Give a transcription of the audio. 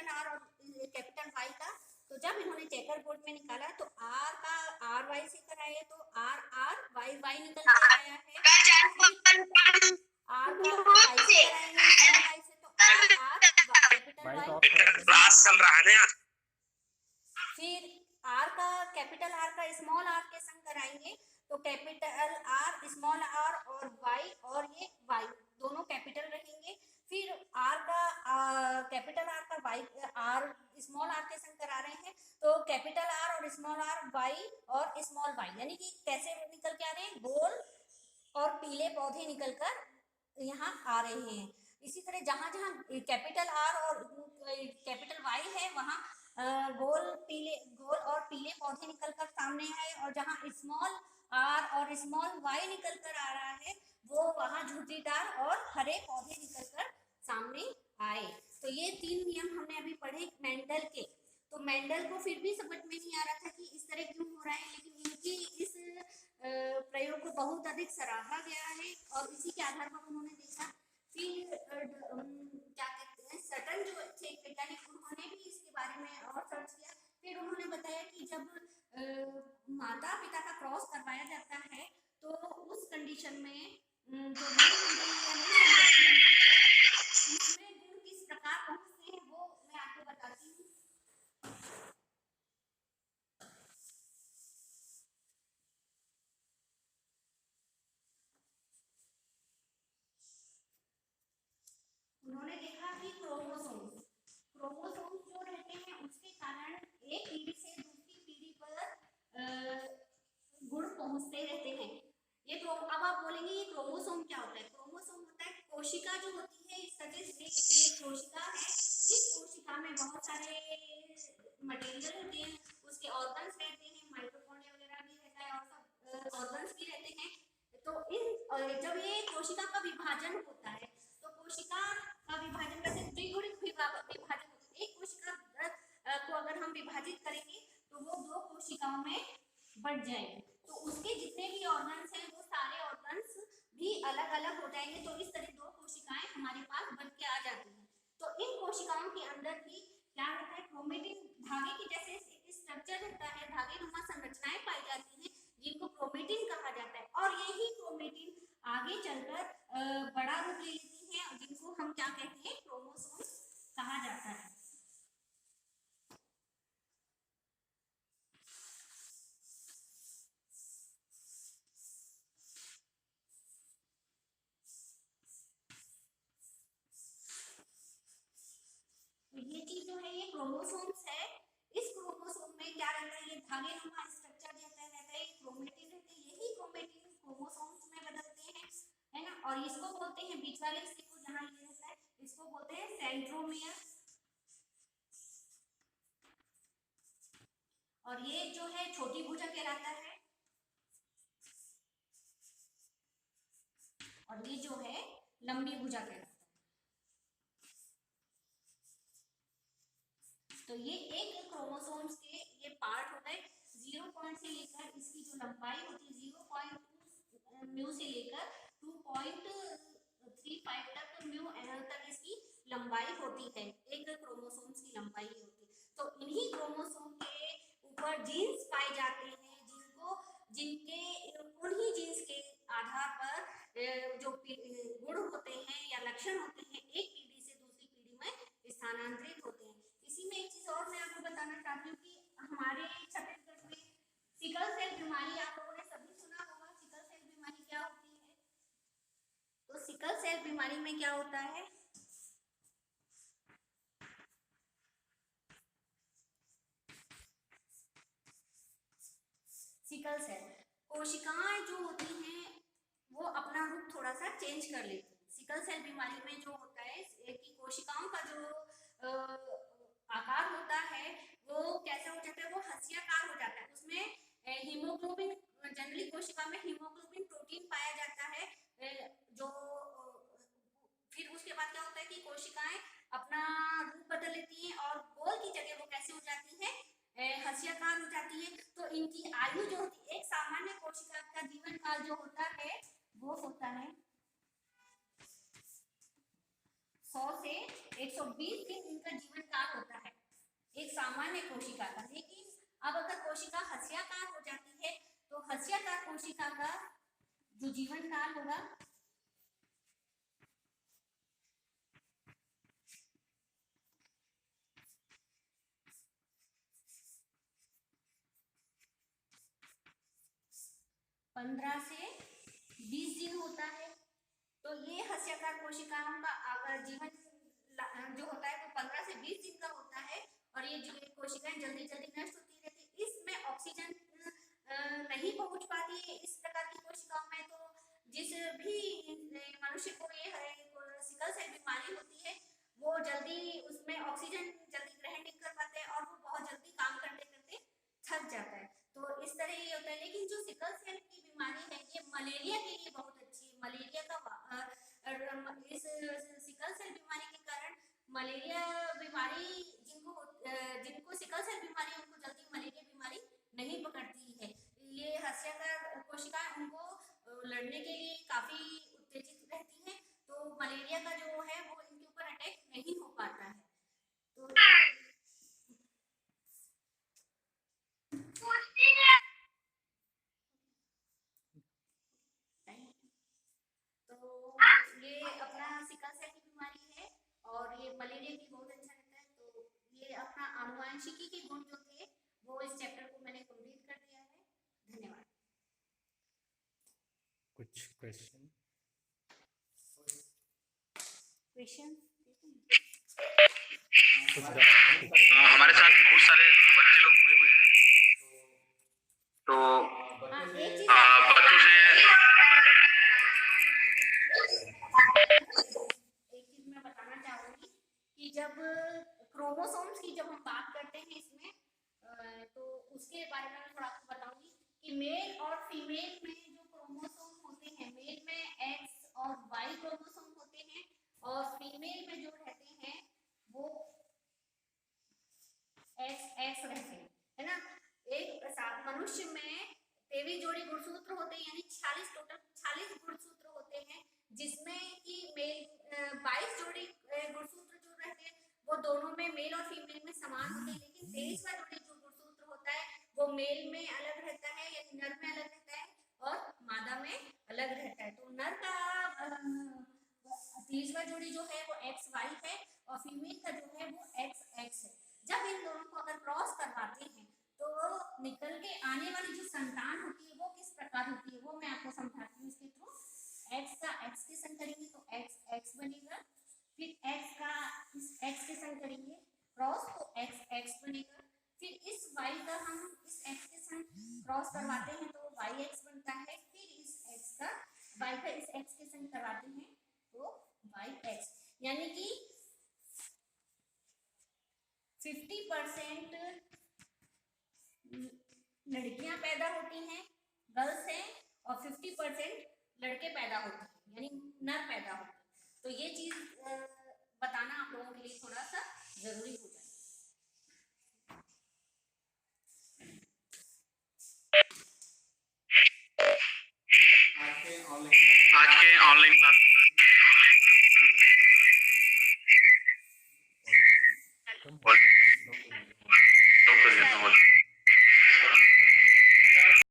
Capital R और capital Y का, तो जब इन्होंने चेकर बोर्ड में निकाला तो आर का आर वाई से कराए तो आर आर वाई वाई निकल के आया है, आर का वाई से कराएंगे स्मॉल वाई से तो R R capital Y class चल रहा है ना। फिर आर का कैपिटल आर का स्मॉल आर के संग कराएंगे तो कैपिटल आर स्मॉल आर और वाई, और ये वाई दोनों कैपिटल रहेंगे। फिर आर का कैपिटल आर का वाई आर स्मॉल आर के संग करा रहे हैं तो कैपिटल आर और स्मॉल आर वाई और स्मॉल वाई, यानी कि कैसे निकल के आ रहे हैं, गोल और पीले पौधे निकल कर यहाँ आ रहे हैं। इसी तरह जहां जहां कैपिटल आर और कैपिटल वाई है वहां गोल और पीले पौधे निकल कर सामने आए, और जहां स्मॉल आर और स्मॉल वाई निकल कर आ रहा है वो वहां झुर्रीदार और हरे पौधे निकल कर सामने आए। तो ये 3 नियम हमने अभी पढ़े मेंडल के। तो मेंडल को फिर भी समझ में नहीं आ रहा था कि इस तरह क्यों हो रहा है, लेकिन इनकी इस प्रयोग को बहुत अधिक सराहा गया है और इसी के आधार पर उन्होंने देखा। फिर क्या कहते हैं, सटन जो थे वैज्ञानिक, उन्होंने भी इसके बारे में और सर्च किया। फिर उन्होंने बताया कि जब माता पिता का क्रॉस करवाया जाता है तो उस कंडीशन में जो नई पीढ़ी या नई संतति बनती है उसमें गुण किस प्रकार पहुंचते हैं वो मैं आपको बताती हूँ। उन्होंने देखा कि क्रोमोसोम जो रहते हैं उसके कारण एक पीढ़ी से दूसरी पीढ़ी पर गुण पहुंचते रहते हैं। ये अब आप बोलेंगे ये क्रोमोसोम क्या होता है? क्रोमोसोम होता है कोशिका जो होती है, एक कोशिका है, इस कोशिका में बहुत सारे मटेरियल होते हैं, उसके ऑर्गन्स रहते हैं, माइटोकॉन्ड्रिया वगैरह भी रहता है और सब ऑर्गन्स भी रहते हैं। तो इन जब ये कोशिका का विभाजन होता है तो कोशिका का विभाजन कैसे, द्विगुणित विभाजन होता है। एक कोशिका को अगर हम विभाजित करेंगे तो वो 2 कोशिकाओं में बढ़ जाएगी, तो उसके जितने भी ऑर्गन्स हैं वो सारे ऑर्गन्स भी अलग अलग हो जाएंगे। तो इस तरह 2 कोशिकाएं हमारे पास बढ़ के आ जाती हैं। तो इन कोशिकाओं के अंदर भी क्या होता है, क्रोमेटिन धागे की जैसे एक स्ट्रक्चर रहता है, धागे नुमा संरचनाएं पाई जाती हैं जिनको क्रोमेटिन कहा जाता है, और यही क्रोमेटिन आगे चलकर बड़ा रूप ले लेती हैं जिनको हम क्या कहते हैं, क्रोमोसोम कहा जाता है। ये चीज जो है ये क्रोमोसोम्स है। इस क्रोमोसोम में क्या रहता है, ये धागे नुमा स्ट्रक्चर रहता है, ये क्रोमेटिन रहते हैं, यही क्रोमेटिन क्रोमोसोम्स में बदलते हैं, है ना। और इसको बोलते हैं, बीच वाले हिस्से को जहां ये रहता है इसको बोलते हैं सेंट्रोमियर। और ये जो है छोटी भुजा कहलाता है, और ये जो है लंबी भुजा कहलाता है। तो ये एक क्रोमोसोम्स के ये पार्ट होता है, 0 पॉइंट से लेकर इसकी जो लंबाई होती है 0.2 म्यू से लेकर 2.35 तक म्यू तक इसकी लंबाई होती है, एक क्रोमोसोम्स की लंबाई होती है। तो इन्हीं क्रोमोसोम के ऊपर जीन्स पाए जाते हैं जिनके उन्हीं जीन्स के आधार पर जो गुण होते हैं या लक्षण होते हैं एक पीढ़ी से दूसरी पीढ़ी में स्थानांतरित होते हैं। इसी में एक चीज और मैं आपको बताना चाहती हूँ कि हमारे छत्तीसगढ़ में सिकल सेल बीमारी आप लोगों ने सभी सुना होगा। सिकल सेल बीमारी क्या होती है? तो सिकल सेल बीमारी में क्या होता है, सिकल सेल कोशिकाएं जो होती हैं वो अपना रूप थोड़ा सा चेंज कर लेती हैं। सिकल सेल बीमारी में जो होता है कि कोशिकाओं का जो आकार होता है वो कैसा हो जाता है, वो हंसियाकार हो जाता है। उसमें हीमोग्लोबिन, जनरली कोशिका में हीमोग्लोबिन प्रोटीन पाया जाता है, जो फिर उसके बाद क्या होता है कि कोशिकाएं अपना रूप बदल लेती हैं और गोल की जगह वो कैसे हो जाती है, हंसियाकार हो जाती है। तो इनकी आयु जो होती है, एक सामान्य कोशिका का जीवन काल जो होता है वो होता है 100 से 120 दिन इनका जीवन काल होता है, एक सामान्य कोशिका का। लेकिन अब अगर कोशिका हस्याकार हो जाती है तो हस्याकार कोशिका का जो जीवन काल होगा 15 से 20 दिन होता है। तो ये हस्याकार कोशिकाओं का जीवन जो होता है वो 15 से 20 दिन का होता है और ये कोशिकाएं जल्दी जल्दी नष्ट होती रहती। इसमें ऑक्सीजन नहीं पहुंच पाती है इस प्रकार की कोशिकाओं में। तो जिस भी मनुष्य को ये सिकल सेल बीमारी होती है वो जल्दी उसमें ऑक्सीजन जल्दी ग्रहण नहीं कर पाते और वो बहुत जल्दी काम करते करते थक जाता है। तो इस तरह ये होता है। लेकिन जो सिकल सेल की बीमारी है ये मलेरिया के लिए बहुत अच्छी है। मलेरिया का इस सिकल सेल बीमारी के कारण मलेरिया बीमारी जिनको सिकल सेल बीमारी है उनको जल्दी मलेरिया बीमारी नहीं पकड़ती है। ये हस्याकार कोशिकाएं उनको लड़ने के लिए काफी उत्तेजित रहती है। तो मलेरिया का जो है वो इनके ऊपर अटैक नहीं हो पाता है। तो ये अपना सिकल सेल की बीमारी है और ये मलेरिया की बहुत अच्छा रहता है। तो ये अपना आनुवंशिकी के गुण जो थे वो इस चैप्टर को मैंने कंप्लीट कर दिया है। धन्यवाद। कुछ क्वेश्चन हमारे साथ बहुत सारे बच्चे लोग जुड़े हुए हैं तो बच्चों से एक चीज मैं बताना चाहूंगी कि जब क्रोमोसोम्स की जब हम बात करते हैं इसमें तो उसके बारे में मैं थोड़ा आपको बताऊंगी कि मेल और फीमेल में जो क्रोमोसोम होते हैं, मेल में एक्स और वाई क्रोमोसोम होते हैं और फीमेल में जो रहते हैं वो एक्स रहते हैं, है ना। एक मनुष्य में 23 जोड़ी गुणसूत्र होते हैं, यानी 46 टोटल 46 गुणसूत्र होते हैं, जिसमें कि मेल 22 जोड़ी गुणसूत्र जो रहते हैं वो दोनों में मेल और फीमेल में समान होते हैं। लेकिन 23वां जोड़ी जो गुणसूत्र होता है वो मेल में अलग रहता है, यानी नर में अलग रहता है और मादा में अलग रहता है। तो नर का 23वां जोड़ी जो है वो एक्स वाई है और फीमेल का जो है वो एक्स एक्स है। जब इन दोनों को अगर क्रॉस करवाते हैं तो निकल के आने वाली जो संतान होती है वो किस प्रकार होती है वो मैं आपको समझाती हूँ इसके थ्रू। एक्स का एक्स के संग करेंगे तो एक्स एक्स बनेगा, फिर एक्स का इस एक्स के संग करेंगे क्रॉस तो एक्स एक्स बनेगा, फिर इस वाई का हम इस एक्स के संग क्रॉस करवाते हैं तो वाई एक्स बनता है, फिर इस एक्स का वाई का इस एक्स के संग करवाते हैं तो वाई एक्स। यानी कि 50% लड़कियां पैदा होती हैं गर्ल्स हैं और 50% लड़के पैदा होते हैं यानी नर पैदा होते हैं। तो ये चीज बताना आप लोगों के लिए थोड़ा सा जरूरी हो जाए। आज के ऑनलाइन क्लास